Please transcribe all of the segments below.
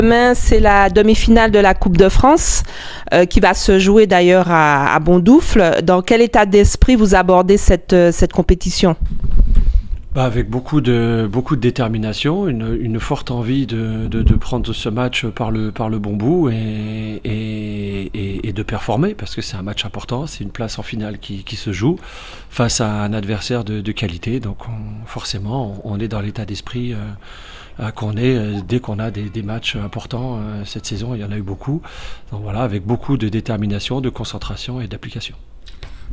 Demain, c'est la demi-finale de la Coupe de France qui va se jouer d'ailleurs à Bondoufle. Dans quel état d'esprit vous abordez cette compétition? Avec beaucoup de détermination, une forte envie de prendre ce match par le bon bout et de performer, parce que c'est un match important, c'est une place en finale qui se joue face à un adversaire de qualité. Donc forcément, on est dans l'état d'esprit qu'on est dès qu'on a des matchs importants. Cette saison, il y en a eu beaucoup. Donc voilà, avec beaucoup de détermination, de concentration et d'application.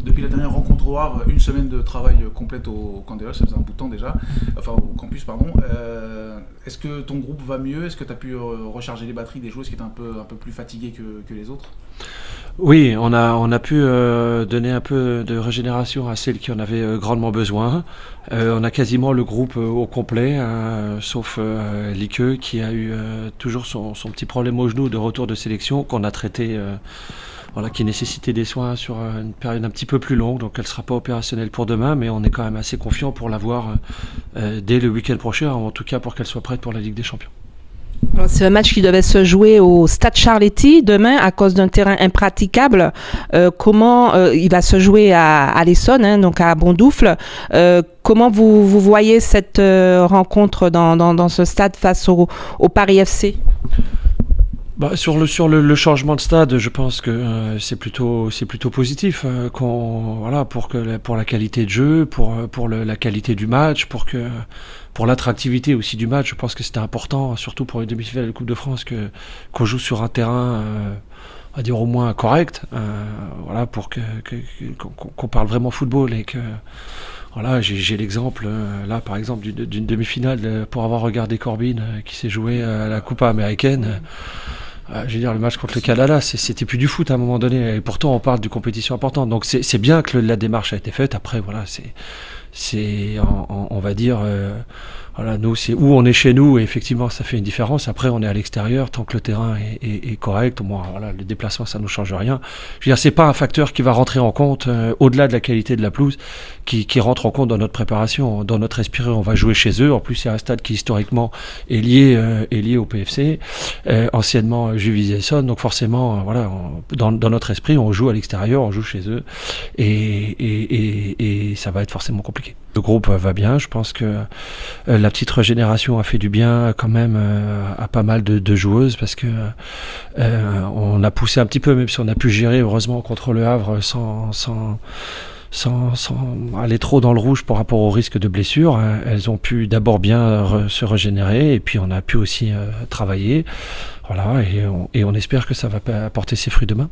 Depuis la dernière rencontre au Havre, une semaine de travail complète au camp des Roches, ça faisait un bout de temps déjà, enfin au campus pardon. Est-ce que ton groupe va mieux? Est-ce que tu as pu recharger les batteries des joueurs qui étaient un peu plus fatigués que les autres? Oui, on a pu donner un peu de régénération à celles qui en avaient grandement besoin. On a quasiment le groupe au complet, sauf Liqueux qui a eu toujours son petit problème au genou de retour de sélection qu'on a traité. Qui nécessitait des soins sur une période un petit peu plus longue, donc elle ne sera pas opérationnelle pour demain, mais on est quand même assez confiant pour l'avoir dès le week-end prochain, en tout cas pour qu'elle soit prête pour la Ligue des Champions. Alors, c'est un match qui devait se jouer au Stade Charletti demain à cause d'un terrain impraticable. Comment il va se jouer à l'Essonne, donc à Bondoufle. Comment vous voyez cette rencontre dans ce stade face au Paris FC? Sur le changement de stade, je pense que c'est plutôt positif pour la qualité de jeu, pour la qualité du match, pour l'attractivité aussi du match. Je pense que c'était important, surtout pour les demi-finales de la Coupe de France, qu'on joue sur un terrain on va dire au moins correct, pour qu'on parle vraiment football et que j'ai l'exemple là par exemple d'une demi-finale pour avoir regardé Corbin qui s'est joué à la Coupa américaine. Je veux dire, le match contre le Canada, c'était plus du foot à un moment donné, et pourtant on parle de compétition importante. Donc c'est bien que la démarche a été faite. Après, on va dire, nous c'est où on est chez nous, et effectivement ça fait une différence. Après, on est à l'extérieur, tant que le terrain est correct, au moins le déplacement ça nous change rien. Je veux dire, c'est pas un facteur qui va rentrer en compte au-delà de la qualité de la pelouse, qui rentre en compte dans notre préparation, dans notre esprit. On va jouer chez eux. En plus, c'est un stade qui historiquement est lié au PFC, anciennement Juvisy-Essonne. Donc forcément, dans notre esprit, on joue à l'extérieur, on joue chez eux, et ça va être forcément compliqué. Le groupe va bien. Je pense que la petite régénération a fait du bien quand même à pas mal de joueuses, parce que on a poussé un petit peu, même si on a pu gérer heureusement contre le Havre sans aller trop dans le rouge par rapport au risque de blessure. Elles ont pu d'abord bien se régénérer, et puis on a pu aussi travailler. Et on espère que ça va apporter ses fruits demain.